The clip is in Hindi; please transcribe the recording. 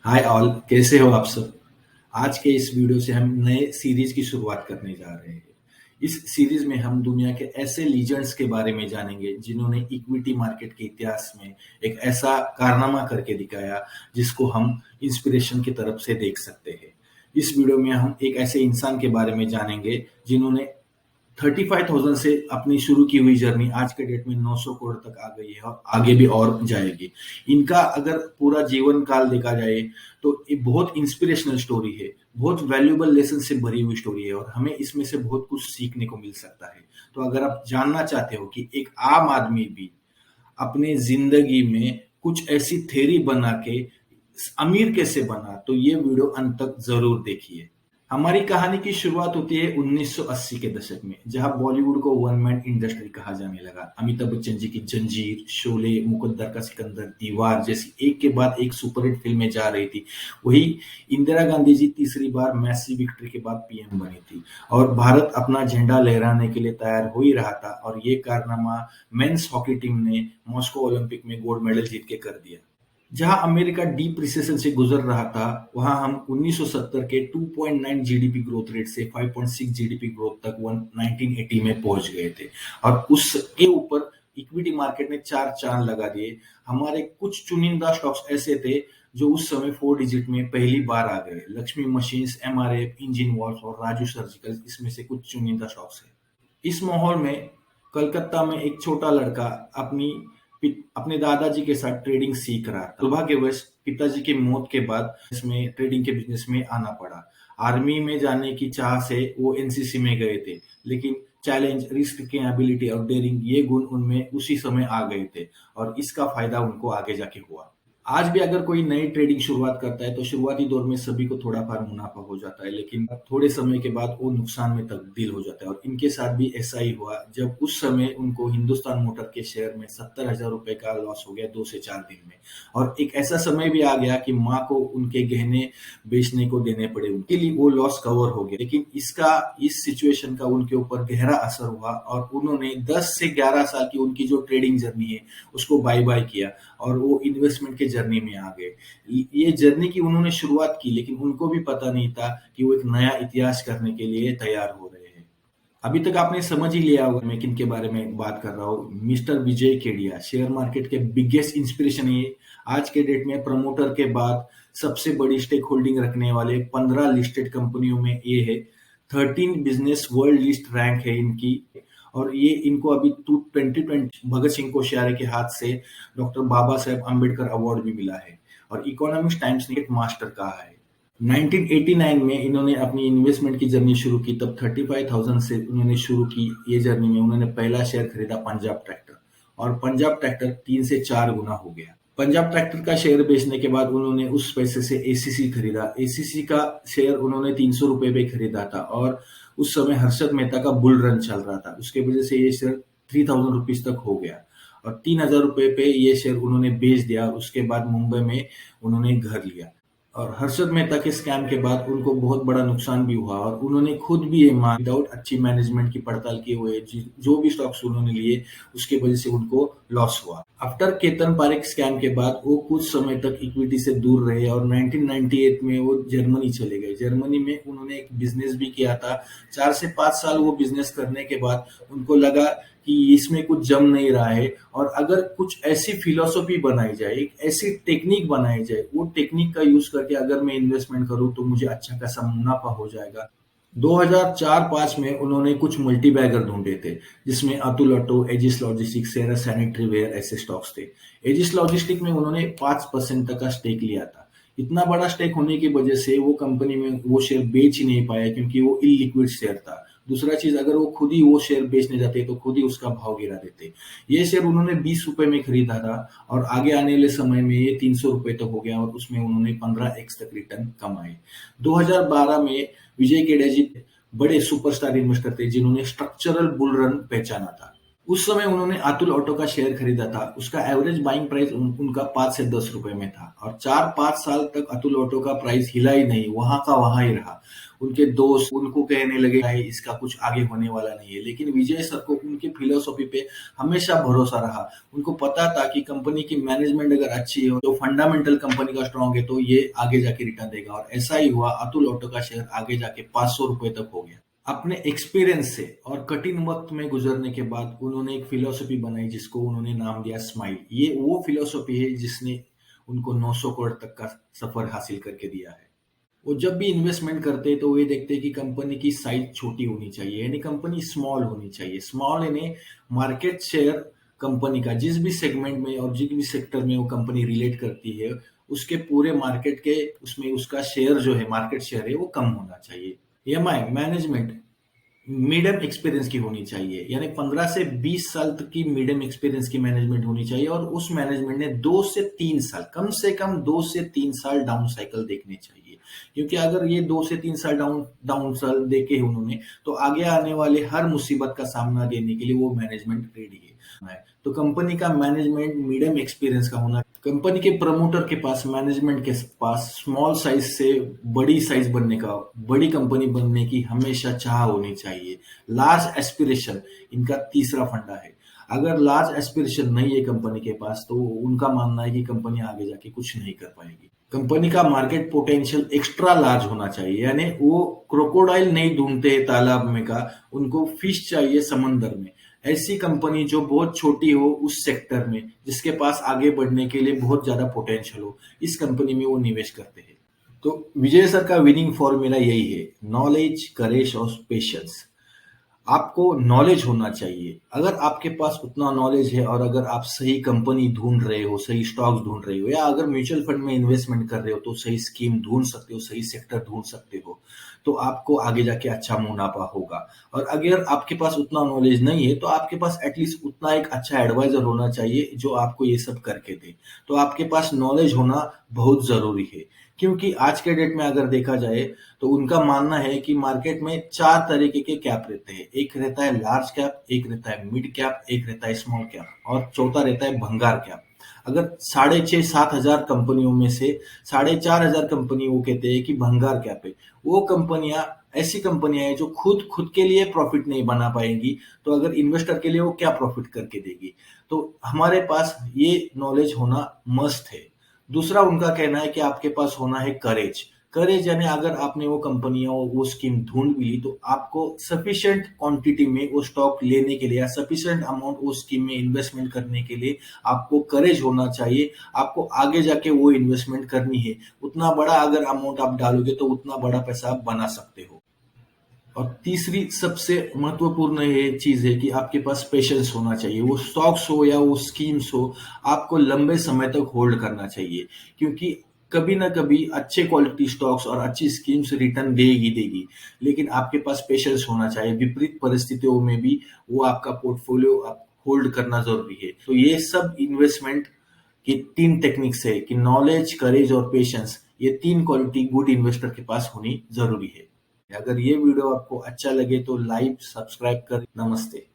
हाय ऑल, कैसे हो आप सब। आज के इस वीडियो से हम नए सीरीज की शुरुआत करने जा रहे हैं। इस सीरीज में हम दुनिया के ऐसे लीजेंड्स के बारे में जानेंगे जिन्होंने इक्विटी मार्केट के इतिहास में एक ऐसा कारनामा करके दिखाया जिसको हम इंस्पिरेशन की तरफ से देख सकते हैं। इस वीडियो में हम एक ऐसे इंसान के बारे में जानेंगे जिन्होंने 35,000 से अपनी शुरू की हुई जर्नी आज के डेट में 900 करोड़ तक आ गई है और आगे भी और जाएगी। इनका अगर पूरा जीवन काल देखा जाए तो ये बहुत इंस्पिरेशनल स्टोरी है, बहुत वैल्यूएबल लेसन से भरी हुई स्टोरी है और हमें इसमें से बहुत कुछ सीखने को मिल सकता है। तो अगर आप जानना चाहते हो कि एक आम आदमी भी अपने जिंदगी में कुछ ऐसी थ्योरी बना के अमीर कैसे बना, तो ये वीडियो अंत तक जरूर देखिए। हमारी कहानी की शुरुआत होती है 1980 के दशक में, जहां बॉलीवुड को वन मैन इंडस्ट्री कहा जाने लगा। अमिताभ बच्चन जी की जंजीर, शोले, मुकद्दर का सिकंदर, दीवार जैसी एक के बाद एक सुपरहिट फिल्में जा रही थी। वही इंदिरा गांधी जी तीसरी बार मैसिव विक्ट्री के बाद पीएम बनी थी और भारत अपना झंडा लहराने के लिए तैयार हो ही रहा था और ये कारनामा मेंस हॉकी टीम ने मॉस्को ओलंपिक में गोल्ड मेडल जीत के कर दिया। जहां अमेरिका डीप रिसेशन से गुजर रहा था, वहां हम 1970 के 2.9 जीडीपी ग्रोथ रेट से 5.6 जीडीपी ग्रोथ तक 1980 में पहुंच गए थे और उसके ऊपर इक्विटी मार्केट ने चार चांद लगा दिए। हमारे कुछ चुनिंदा स्टॉक्स ऐसे थे जो उस समय 4 डिजिट में पहली बार आ गए। Lakshmi machines, MRF, engine walls और राजू सर्जिकल इसमें से कुछ चुनिंदा स्टॉक्स हैं। इस माहौल में कलकत्ता में एक छोटा लड़का अपने दादाजी के साथ ट्रेडिंग सीख रहा था। दुर्भाग्यवश पिताजी की मौत के बाद इसमें ट्रेडिंग के बिजनेस में आना पड़ा। आर्मी में जाने की चाह से वो एनसीसी में गए थे, लेकिन चैलेंज, रिस्क टेकिंग एबिलिटी और डेयरिंग ये गुण उनमें उसी समय आ गए थे और इसका फायदा उनको आगे जाके हुआ। आज भी अगर कोई नई ट्रेडिंग शुरुआत करता है तो शुरुआती दौर में सभी को थोड़ा फार मुनाफा हो जाता है, लेकिन थोड़े समय के बाद वो नुकसान में तब्दील हो जाता है और इनके साथ भी ऐसा ही हुआ जब उस समय उनको हिंदुस्तान मोटर के शेयर में 70,000 रुपए का लॉस हो गया 2 से 4 दिन में। और एक ऐसा समय भी आ गया कि माँ को उनके गहने बेचने को देने पड़े, उनके लिए वो लॉस कवर हो गया। लेकिन इस सिचुएशन का उनके ऊपर गहरा असर हुआ और उन्होंने 10 से 11 साल की उनकी जो ट्रेडिंग जर्नी है उसको बाय बाय किया और वो इन्वेस्टमेंट के जर्नी में आ गए। ये जर्नी की उन्होंने शुरुआत की, लेकिन उनको भी पता नहीं था कि वो एक नया इतिहास करने के लिए तैयार हो रहे हैं। अभी तक आपने समझ ही लिया होगा मैं किन के बारे में बात कर रहा हूँ। मिस्टर विजय केडिया शेयर मार्केट के बिगेस्ट इंस्पिरेशन है। आज के डेट में प्रमोटर के बाद सबसे बड़ी स्टेक होल्डिंग रखने वाले 15 लिस्टेड कंपनियों में ये है। 13 बिजनेस वर्ल्ड लिस्ट रैंक है इनकी और ये इनको अभी 2020 भगत सिंह कोश्यारी के हाथ से डॉक्टर बाबा साहेब अम्बेडकर अवार्ड भी मिला है और इकोनॉमिक्स टाइम्स ने एक मास्टर कहा है। 1989 में इन्होंने अपनी इन्वेस्टमेंट की जर्नी शुरू की, तब 35,000 से उन्होंने शुरू की ये जर्नी में उन्होंने पहला शेयर खरीदा पंजाब ट्रैक्टर और पंजाब ट्रैक्टर 3 से 4 गुना हो गया। पंजाब ट्रैक्टर का शेयर बेचने के बाद उन्होंने उस पैसे से एसीसी खरीदा। एसीसी का शेयर उन्होंने 300 रुपए पे खरीदा था और उस समय हर्षद मेहता का बुल रन चल रहा था, उसके वजह से ये शेयर 3000 रुपीज तक हो गया और 3000 रुपए पे ये शेयर उन्होंने बेच दिया। उसके बाद मुंबई में उन्होंने घर लिया और हर्षद मेहता के स्कैम के बाद उनको बहुत बड़ा नुकसान भी हुआ और उन्होंने खुद भी ये मान विदाउट अच्छी मैनेजमेंट की पड़ताल किए हुए जो भी स्टॉक्स उन्होंने लिए उसके वजह से उनको लॉस हुआ। आफ्टर केतन पारेख स्कैम के बाद वो कुछ समय तक इक्विटी से दूर रहे और 1998 में वो जर्मनी चले गए। जर्मनी में उन्होंने एक बिजनेस भी किया था। 4 से 5 साल वो बिजनेस करने के बाद उनको लगा कि इसमें कुछ जम नहीं रहा है और अगर कुछ ऐसी फिलॉसफी बनाई जाए, एक ऐसी टेक्निक बनाई जाए, वो टेक्निक का यूज करके अगर मैं इन्वेस्टमेंट करूं तो मुझे अच्छा खासा मुनाफा हो जाएगा। 2004-5 में उन्होंने कुछ मल्टी बैगर ढूंढे थे जिसमें अतुल ऑटो, एजिस लॉजिस्टिक्स, सेरा सैनिटरी वेयर ऐसे स्टॉक्स थे। एजिस लॉजिस्टिक में उन्होंने 5% तक का स्टेक लिया था। इतना बड़ा स्टेक होने की वजह से वो कंपनी में वो शेयर बेच ही नहीं पाया क्योंकि वो इलिक्विड शेयर था। दूसरा चीज, अगर वो खुद ही वो शेयर बेचने जाते तो खुद ही उसका भाव गिरा देते। ये शेयर उन्होंने 20 रुपए में खरीदा था और आगे आने वाले समय में ये 300 रुपए तक हो गया और उसमें उन्होंने 15x तक रिटर्न कमाए। 2012 में विजय केडिया जी बड़े सुपरस्टार इन्वेस्टर थे जिन्होंने स्ट्रक्चरल बुल रन पहचाना था। उस समय उन्होंने अतुल ऑटो का शेयर खरीदा था। उसका एवरेज बाइंग प्राइस उनका 5 से 10 रुपए में था और 4-5 साल तक अतुल ऑटो का प्राइस हिला ही नहीं, वहां का वहां ही रहा। उनके दोस्त उनको कहने लगे भाई इसका कुछ आगे होने वाला नहीं है, लेकिन विजय सर को उनकी फिलोसॉफी पे हमेशा भरोसा रहा। उनको पता था कि कंपनी की मैनेजमेंट अगर अच्छी हो, तो फंडामेंटल कंपनी का स्ट्रांग है, तो ये आगे जाके रिटर्न देगा और ऐसा ही हुआ। अतुल ऑटो का शेयर आगे जाके 500 रुपए तक हो गया। अपने एक्सपीरियंस से और कठिन वक्त में गुजरने के बाद उन्होंने एक फिलॉसफी बनाई जिसको उन्होंने नाम दिया स्माइल। ये वो फिलॉसफी है जिसने उनको 900 करोड़ तक का सफर हासिल करके दिया है। वो जब भी इन्वेस्टमेंट करते हैं तो वे देखते हैं कि कंपनी की साइज छोटी होनी चाहिए, यानी कंपनी स्मॉल होनी चाहिए। स्मॉल यानी मार्केट शेयर कंपनी का जिस भी सेगमेंट में और जिस भी सेक्टर में वो कंपनी रिलेट करती है, उसके पूरे मार्केट के उसमें उसका शेयर जो है, मार्केट शेयर है, वो कम होना चाहिए। ईएमआई मैनेजमेंट मीडियम एक्सपीरियंस की होनी चाहिए, यानी 15 से 20 साल तक की मीडियम एक्सपीरियंस की मैनेजमेंट होनी चाहिए और उस मैनेजमेंट ने 2 से 3 साल, कम से कम 2 से 3 साल डाउन साइकिल देखने चाहिए। क्योंकि अगर ये 2 से 3 साल डाउन डाउन साल देखे उन्होंने, तो आगे आने वाले हर मुसीबत का सामना देने के लिए वो मैनेजमेंट रेडी है। तो कंपनी का मैनेजमेंट मीडियम एक्सपीरियंस का होना, कंपनी के प्रमोटर के पास, मैनेजमेंट के पास स्मॉल साइज से बड़ी साइज बनने का, बड़ी कंपनी बनने की हमेशा चाह होनी चाहिए। लार्ज एस्पिरेशन इनका तीसरा फंडा है। अगर लार्ज एस्पिरेशन नहीं है कंपनी के पास, तो उनका मानना है कि कंपनी आगे जाके कुछ नहीं कर पाएगी। कंपनी का मार्केट पोटेंशियल एक्स्ट्रा लार्ज होना चाहिए, यानी वो क्रोकोडाइल नहीं ढूंढते तालाब में का, उनको फिश चाहिए समंदर में। ऐसी कंपनी जो बहुत छोटी हो उस सेक्टर में, जिसके पास आगे बढ़ने के लिए बहुत ज्यादा पोटेंशियल हो, इस कंपनी में वो निवेश करते हैं। तो विजय सर का विनिंग फॉर्मूला यही है, नॉलेज, करेज और पेशेंस। आपको नॉलेज होना चाहिए। अगर आपके पास उतना नॉलेज है और अगर आप सही कंपनी ढूंढ रहे हो, सही स्टॉक्स ढूंढ रहे हो, या अगर म्यूचुअल फंड में इन्वेस्टमेंट कर रहे हो तो सही स्कीम ढूंढ सकते हो, सही सेक्टर ढूंढ सकते हो, तो आपको आगे जाके अच्छा मुनाफा होगा। और अगर आपके पास उतना नॉलेज नहीं है तो आपके पास एटलीस्ट उतना एक अच्छा एडवाइजर होना चाहिए जो आपको ये सब करके दे। तो आपके पास नॉलेज होना बहुत जरूरी है, क्योंकि आज के डेट में अगर देखा जाए तो उनका मानना है कि मार्केट में 4 तरीके के कैप रहते हैं। एक रहता है लार्ज कैप, एक रहता है मिड कैप, एक रहता है स्मॉल कैप और चौथा रहता है भंगार कैप। अगर 6,500-7,000 कंपनियों में से 4,500 कंपनी वो कहते हैं कि भंगार कैप है। वो कंपनियां ऐसी कंपनियां हैं जो खुद के लिए प्रॉफिट नहीं बना पाएंगी, तो अगर इन्वेस्टर के लिए वो क्या प्रॉफिट करके देगी। तो हमारे पास ये नॉलेज होना मस्ट है। दूसरा उनका कहना है कि आपके पास होना है करेज। करेज यानी अगर आपने वो कंपनियां वो स्कीम ढूंढ भी ली, तो आपको सफिशिएंट क्वांटिटी में वो स्टॉक लेने के लिए या सफिशिएंट अमाउंट वो स्कीम में इन्वेस्टमेंट करने के लिए आपको करेज होना चाहिए। आपको आगे जाके वो इन्वेस्टमेंट करनी है। उतना बड़ा अगर अमाउंट आप डालोगे तो उतना बड़ा पैसा आप बना सकते हो। और तीसरी सबसे महत्वपूर्ण ये चीज है कि आपके पास पेशेंस होना चाहिए। वो स्टॉक्स हो या वो स्कीम्स हो, आपको लंबे समय तक होल्ड करना चाहिए, क्योंकि कभी ना कभी अच्छे क्वालिटी स्टॉक्स और अच्छी स्कीम्स रिटर्न देगी देगी, लेकिन आपके पास पेशेंस होना चाहिए। विपरीत परिस्थितियों में भी वो आपका पोर्टफोलियो आप होल्ड करना जरूरी है। तो ये सब इन्वेस्टमेंट की 3 टेक्निक्स है कि नॉलेज, करेज और पेशेंस। ये 3 क्वालिटी गुड इन्वेस्टर के पास होनी जरूरी है। अगर ये वीडियो आपको अच्छा लगे तो लाइक, सब्सक्राइब कर। नमस्ते।